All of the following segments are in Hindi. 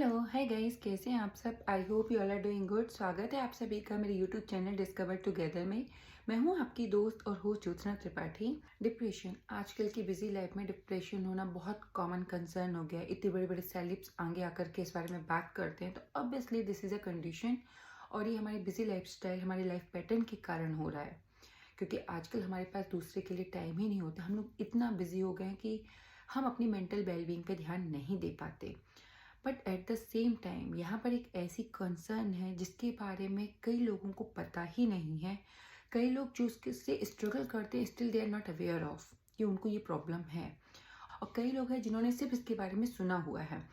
हेलो हाय गाइस, कैसे हैं आप सब। I hope you all are doing good. स्वागत है आप सभी का मेरे यूट्यूब चैनल डिस्कवर टुगेदर में। मैं हूं आपकी दोस्त और होस्ट ज्योत्सना त्रिपाठी। डिप्रेशन, आजकल की बिजी लाइफ में डिप्रेशन होना बहुत कॉमन कंसर्न हो गया है। इतने बड़े बड़े सेलिब्स आगे आकर के इस बारे में बात करते हैं, तो obviously this is a condition. और ये हमारी बिजी लाइफस्टाइल, हमारे लाइफ पैटर्न के कारण हो रहा है, क्योंकि आजकल हमारे पास दूसरे के लिए टाइम ही नहीं होता। हम लोग इतना बिजी हो गए हैं कि हम अपनी मेंटल वेलबींग पे ध्यान नहीं दे पाते। But at the same time यहाँ पर एक ऐसी कंसर्न है जिसके बारे में कई लोगों को पता ही नहीं है। कई लोग जो उससे स्ट्रगल करते हैं, still they are not aware of कि उनको ये प्रॉब्लम है। और कई लोग हैं जिन्होंने सिर्फ इसके बारे में सुना हुआ है।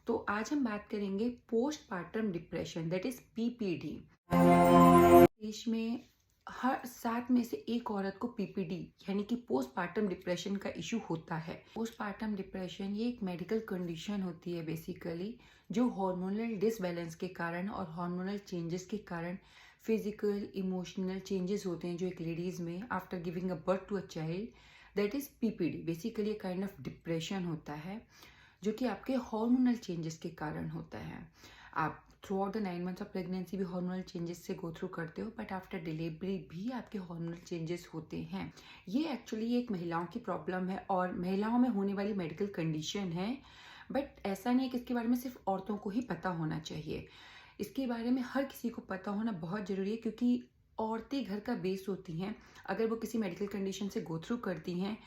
तो आज हम बात करेंगे post partum depression, that is PPD. देश में हर 7 में से एक औरत को पीपीडी यानी कि पोस्टपार्टम डिप्रेशन का इशू होता है। पोस्टपार्टम डिप्रेशन ये एक मेडिकल कंडीशन होती है बेसिकली, जो हार्मोनल डिसबैलेंस के कारण और हार्मोनल चेंजेस के कारण फिजिकल इमोशनल चेंजेस होते हैं जो एक लेडीज में after giving a birth to a child, that is PPD. Basically kind of depression होता है जो कि आपके हार्मोनल चेंजेस के कारण होता है। आप through out the 9 months of pregnancy भी हार्मोनल चेंजेस से गो थ्रू करते हो, बट आफ्टर डिलीवरी भी आपके हार्मोनल चेंजेस होते हैं। ये एक्चुअली एक महिलाओं की प्रॉब्लम है और महिलाओं में होने वाली मेडिकल कंडीशन है। बट ऐसा नहीं है कि इसके बारे में सिर्फ औरतों को ही पता होना चाहिए। इसके बारे में हर किसी को पता होना बहुत ज़रूरी है, क्योंकि औरतें घर का बेस होती हैं। अगर वो किसी मेडिकल कंडीशन से गो थ्रू करती हैं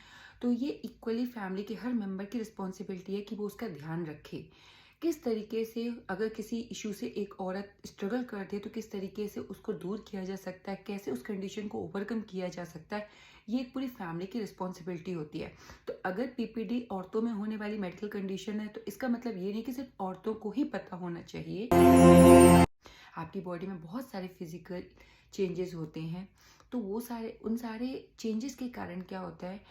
तो ये इक्वली फैमिली के हर मेंबर की रिस्पॉन्सिबिलिटी है कि वो उसका ध्यान रखे। किस तरीके से अगर किसी इशू से एक औरत स्ट्रगल करती है तो किस तरीके से उसको दूर किया जा सकता है, कैसे उस कंडीशन को ओवरकम किया जा सकता है, ये एक पूरी फैमिली की रिस्पॉन्सिबिलिटी होती है। तो अगर पीपीडी औरतों में होने वाली मेडिकल कंडीशन है तो इसका मतलब ये नहीं कि सिर्फ औरतों को ही पता होना चाहिए। आपकी बॉडी में बहुत सारे फिजिकल चेंजेस होते हैं। तो वो उन सारे चेंजेस के कारण क्या होता है,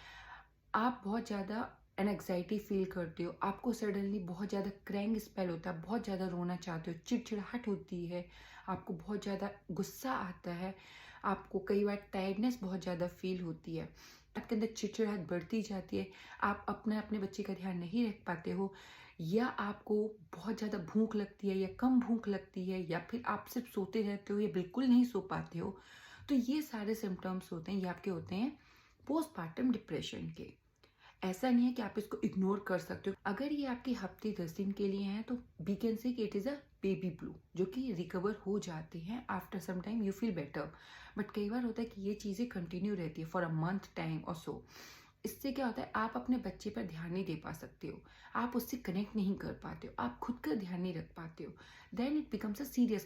आप बहुत ज़्यादा एनग्जाइटी फील करते हो, आपको सडनली बहुत ज़्यादा क्रैंक स्पेल होता है, बहुत ज़्यादा रोना चाहते हो, चिड़चिड़ाहट होती है, आपको बहुत ज़्यादा गुस्सा आता है, आपको कई बार टायर्डनेस बहुत ज़्यादा फील होती है, आपके अंदर चिड़चिड़ाहट बढ़ती जाती है, आप अपने बच्चे का ध्यान नहीं रख पाते हो, या आपको बहुत ज़्यादा भूख लगती है या कम भूख लगती है, या फिर आप सिर्फ सोते रहते हो या बिल्कुल नहीं सो पाते हो। तो ये सारे सिम्टम्स होते हैं, ये आपके होते हैं पोस्टपार्टम डिप्रेशन के। ऐसा नहीं है कि आप इसको इग्नोर कर सकते हो। अगर ये आपके हफ्ते 10 दिन के लिए हैं तो वी कैन से कि it is a baby blue, जो कि रिकवर हो जाते हैं after some time, you feel better. But कई बार होता है कि ये चीज़ें कंटिन्यू रहती है फॉर अ मंथ टाइम और सो। इससे क्या होता है, आप अपने बच्चे पर ध्यान नहीं दे पा सकते हो, आप उससे कनेक्ट नहीं कर पाते हो, आप खुद का ध्यान नहीं रख पाते हो। Then it becomes a serious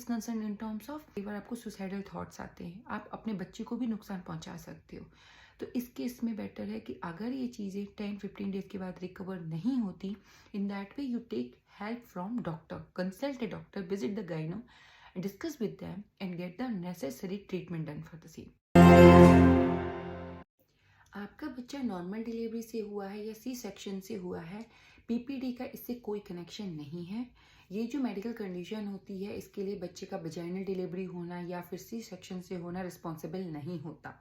concern in terms of कई बार आपको सुसाइडल थॉट्स आते हैं, आप अपने बच्चे को भी नुकसान पहुंचा सकते हो। तो इस केस में बेटर है कि अगर ये चीज़ें 10-15 डेज के बाद रिकवर नहीं होती, in that way you take help from doctor, consult a doctor, visit the gyno, discuss with them and get the necessary treatment done for the same. आपका बच्चा नॉर्मल डिलीवरी से हुआ है या सी सेक्शन से हुआ है, पीपीडी का इससे कोई कनेक्शन नहीं है। ये जो मेडिकल कंडीशन होती है, इसके लिए बच्चे का वजाइनल डिलीवरी होना या फिर सी सेक्शन से होना रिस्पॉन्सिबल नहीं होता।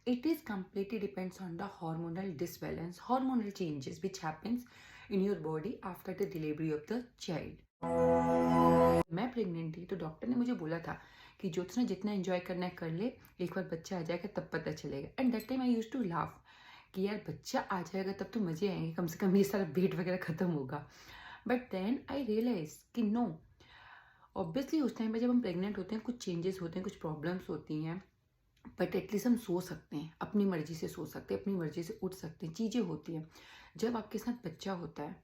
It is completely depends on the hormonal disbalance, hormonal changes which happens in your body after the delivery of the child. मैं प्रेग्नेंट थी तो डॉक्टर ने मुझे बोला था कि ज्योत्सना जितना एंजॉय करना है कर ले, एक बार बच्चा आ जाएगा तब पता चलेगा। And that time I use to laugh कि यार बच्चा आ जाएगा तब तो मजे आएंगे, कम से कम ये सारा वेट वगैरह खत्म होगा। बट देन आई रियलाइज कि नो, ऑब्वियसली उस टाइम पे जब हम प्रेग्नेंट होते हैं कुछ चेंजेस होते हैं, कुछ प्रॉब्लम्स होती हैं, बट एटलीस्ट हम सो सकते हैं, अपनी मर्जी से सो सकते हैं, अपनी मर्जी से उठ सकते हैं, चीज़ें होती हैं। जब आपके साथ बच्चा होता है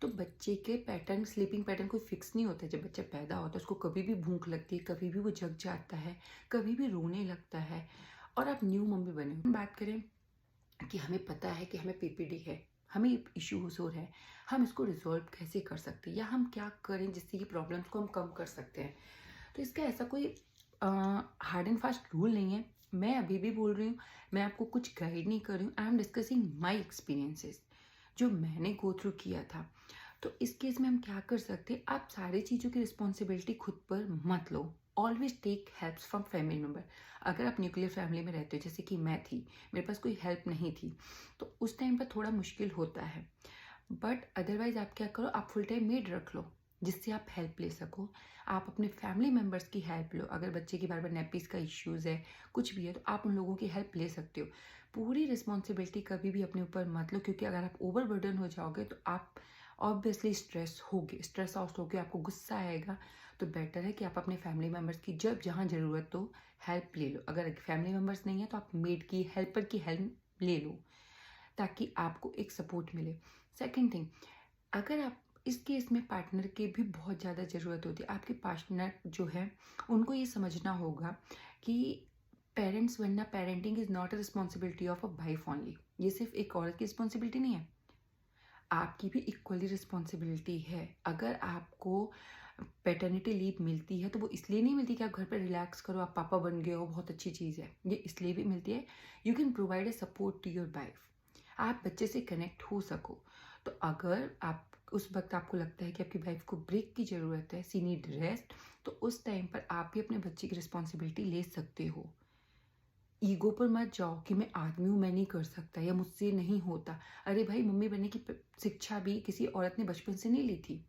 तो बच्चे के पैटर्न, स्लीपिंग पैटर्न कोई फिक्स नहीं होता है। जब बच्चा पैदा होता है उसको कभी भी भूख लगती है, कभी भी वो जग जाता है, कभी भी रोने लगता है, और आप न्यू मम्मी बने हो। बात करें कि हमें पता है कि हमें पीपीडी है, हमें इश्यूज हो रहा है, हम इसको रिजॉल्व कैसे कर सकते हैं या हम क्या करें जिससे ये प्रॉब्लम्स को हम कम कर सकते हैं। तो इसका ऐसा कोई हार्ड एंड फास्ट रूल नहीं है। मैं अभी भी बोल रही हूँ, मैं आपको कुछ गाइड नहीं कर रही हूँ, I am discussing my experiences जो मैंने गो थ्रू किया था। तो इस केस में हम क्या कर सकते हैं, आप सारी चीज़ों की रिस्पॉन्सिबिलिटी खुद पर मत लो, always take help from family member. अगर आप न्यूक्लियर फैमिली में रहते हो जैसे कि मैं थी, मेरे पास कोई हेल्प नहीं थी, तो उस टाइम पर थोड़ा मुश्किल होता है। बट अदरवाइज आप क्या करो, आप फुल टाइम मेड रख लो, जिससे आप हेल्प ले सको। आप अपने फैमिली मेम्बर्स की हेल्प लो। अगर बच्चे की बार बार नेपीज का इश्यूज़ है, कुछ भी है, तो आप उन लोगों की हेल्प ले सकते हो। पूरी रिस्पॉन्सिबिलिटी कभी भी अपने ऊपर मत लो, क्योंकि अगर आप ओवर बर्डन हो जाओगे तो आप ऑब्वियसली स्ट्रेस आउट होगे, आपको गुस्सा आएगा। तो बेटर है कि आप अपने फैमिली मेम्बर्स की जब जहाँ ज़रूरत हो हेल्प ले लो। अगर फैमिली मेम्बर्स नहीं है तो आप मेड की, हेल्पर की हेल्प ले लो, ताकि आपको एक सपोर्ट मिले। सेकेंड थिंग, अगर आप इस केस में पार्टनर की भी बहुत ज़्यादा ज़रूरत होती है। आपके पार्टनर जो है उनको ये समझना होगा कि पेरेंट्स बनना, parenting is not a responsibility of a wife only. ये सिर्फ एक औरत की रिस्पॉन्सिबिलिटी नहीं है, आपकी भी इक्वली रिस्पॉन्सिबिलिटी है। अगर आपको पैटर्निटी लीव मिलती है तो वो इसलिए नहीं मिलती कि आप घर पर रिलैक्स करो, आप पापा बन गए हो, बहुत अच्छी चीज़ है। ये इसलिए भी मिलती है, you can provide a support to your wife, आप बच्चे से कनेक्ट हो सको। तो अगर आप उस वक्त आपको लगता है कि आपकी वाइफ को ब्रेक की ज़रूरत है, सी नीड रेस्ट, तो उस टाइम पर आप भी अपने बच्चे की रिस्पॉन्सिबिलिटी ले सकते हो। ईगो पर मत जाओ कि मैं आदमी हूँ, मैं नहीं कर सकता या मुझसे नहीं होता। अरे भाई, मम्मी बनने की शिक्षा भी किसी औरत ने बचपन से नहीं ली थी।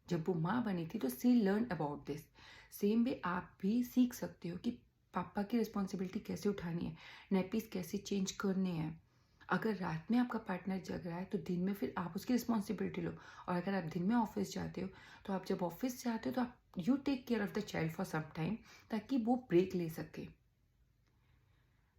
जब वो माँ बनी थी तो she learn about this. Same way आप भी सीख सकते हो कि पापा की रिस्पॉन्सिबिलिटी कैसे उठानी है, नैपीज कैसे चेंज करने हैं। अगर रात में आपका पार्टनर जग रहा है तो दिन में फिर आप उसकी रिस्पॉन्सिबिलिटी लो। और अगर आप दिन में ऑफिस जाते हो तो आप जब ऑफिस जाते हो तो आप you take care of the child for some time, ताकि वो ब्रेक ले सके।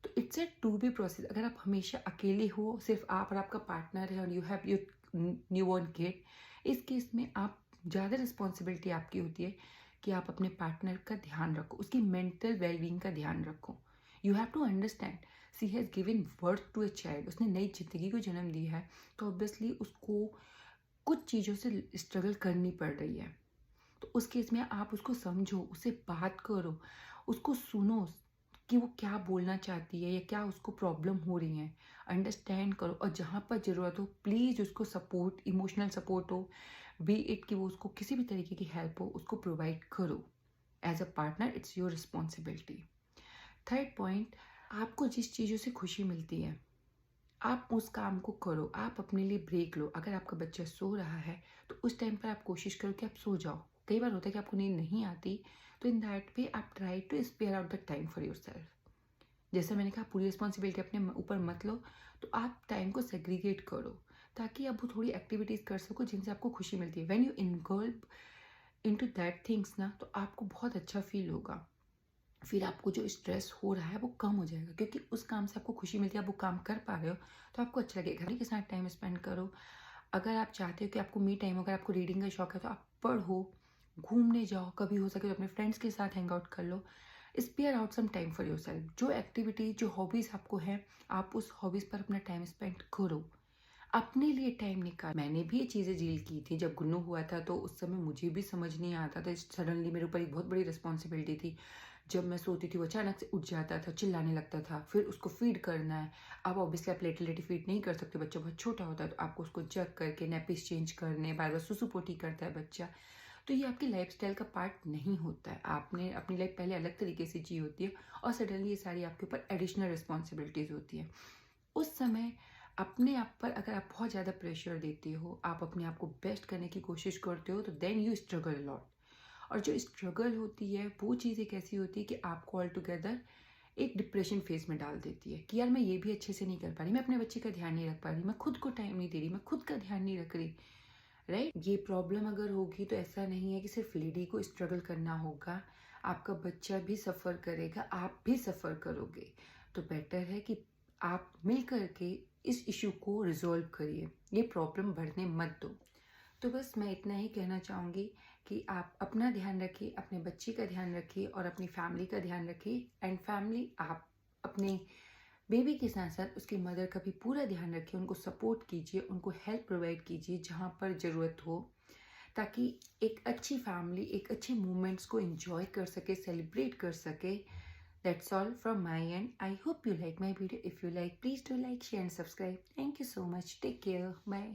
तो it's a to be process. अगर आप हमेशा अकेले हो, सिर्फ आप और आपका पार्टनर है और you have your new born kid, इस केस में आप ज़्यादा रिस्पॉन्सिबिलिटी आपकी होती है कि आप अपने पार्टनर का ध्यान रखो, उसकी मेंटल वेलबींग का ध्यान रखो। You have to understand she has given birth to a child, उसने नई जिंदगी को जन्म दिया है, तो ऑब्वियसली उसको कुछ चीज़ों से स्ट्रगल करनी पड़ रही है। तो उस केस में आप उसको समझो, उससे बात करो, उसको सुनो कि वो क्या बोलना चाहती है या क्या उसको प्रॉब्लम हो रही है, अंडरस्टैंड करो। और जहाँ पर ज़रूरत हो प्लीज़ उसको सपोर्ट, इमोशनल सपोर्ट हो, बी इट कि वो उसको किसी भी तरीके की हेल्प हो, उसको प्रोवाइड करो। As a partner it's your responsibility. Third point, आपको जिस चीज़ों से खुशी मिलती है आप उस काम को करो। आप अपने लिए ब्रेक लो। अगर आपका बच्चा सो रहा है तो उस टाइम पर आप कोशिश करो कि आप सो जाओ। कई बार होता है कि आपको नींद नहीं आती, तो इन दैट वे आप try to spare out the time for yourself. जैसा मैंने कहा, पूरी रिस्पॉन्सिबिलिटी अपने ऊपर मत लो, तो आप टाइम को सेग्रीगेट करो, ताकि आप वो थोड़ी एक्टिविटीज़ कर सको जिनसे आपको खुशी मिलती है। When you involve into that things ना, तो आपको बहुत अच्छा फील होगा। फिर आपको जो स्ट्रेस हो रहा है वो कम हो जाएगा, क्योंकि उस काम से आपको खुशी मिलती है, आप वो काम कर पा रहे हो, तो आपको अच्छा लगेगा। फैमिली के साथ टाइम स्पेंड करो। अगर आप चाहते हो कि आपको मी टाइम, अगर आपको रीडिंग का शौक है तो आप पढ़ो, घूमने जाओ, कभी हो सके तो अपने फ्रेंड्स के साथ हैंग आउट कर लो। Spare out some time for yourself. जो एक्टिविटी, जो हॉबीज़ आपको हैं, आप उस हॉबीज़ पर अपना टाइम स्पेंड करो, अपने लिए टाइम निकाल। मैंने भी ये चीज़ें डील की थी। जब गुन्नू हुआ था तो उस समय मुझे भी समझ नहीं आता था, सडनली मेरे ऊपर एक बहुत बड़ी रिस्पॉन्सिबिलिटी थी। जब मैं सोती थी वो अचानक से उठ जाता था, चिल्लाने लगता था, फिर उसको फीड करना है। अब ऑब्वियसली आप लेटे लेटे फीड नहीं कर सकते, बच्चा बहुत छोटा होता है, तो आपको उसको जग करके नैपीज चेंज करने, बार बार सुसु पोटी करता है बच्चा। तो ये आपकी लाइफस्टाइल का पार्ट नहीं होता है। आपने अपनी लाइफ पहले अलग तरीके से जी होती है और सडनली ये सारी आपके ऊपर एडिशनल रिस्पॉन्सिबिलिटीज़ होती है। उस समय अपने आप पर अगर आप बहुत ज़्यादा प्रेशर देते हो, आप अपने आप को बेस्ट करने की कोशिश करते हो, तो देन यू स्ट्रगल लॉट। और जो स्ट्रगल होती है वो चीज़ एक ऐसी होती है कि आपको ऑल टुगेदर एक डिप्रेशन फेज में डाल देती है कि यार मैं ये भी अच्छे से नहीं कर पा रही, मैं अपने बच्चे का ध्यान नहीं रख पा रही, मैं खुद को टाइम नहीं दे रही, मैं खुद का ध्यान नहीं रख रही। राइट, ये प्रॉब्लम अगर होगी तो ऐसा नहीं है कि सिर्फ लेडी को स्ट्रगल करना होगा, आपका बच्चा भी सफ़र करेगा, आप भी सफ़र करोगे। तो बेटर है कि आप मिल करके इस इशू को रिजॉल्व करिए, ये प्रॉब्लम बढ़ने मत दो। तो बस मैं इतना ही कहना चाहूँगी कि आप अपना ध्यान रखिए, अपने बच्चे का ध्यान रखिए और अपनी फैमिली का ध्यान रखिए। एंड फैमिली, आप अपने बेबी के साथ साथ उसकी मदर का भी पूरा ध्यान रखिए, उनको सपोर्ट कीजिए, उनको हेल्प प्रोवाइड कीजिए जहाँ पर ज़रूरत हो, ताकि एक अच्छी फैमिली एक अच्छे मोमेंट्स को एंजॉय कर सके, सेलिब्रेट कर सके। That's all from my end. I hope you like my video. If you like, please do like, share and subscribe. Thank you so much. Take care. Bye.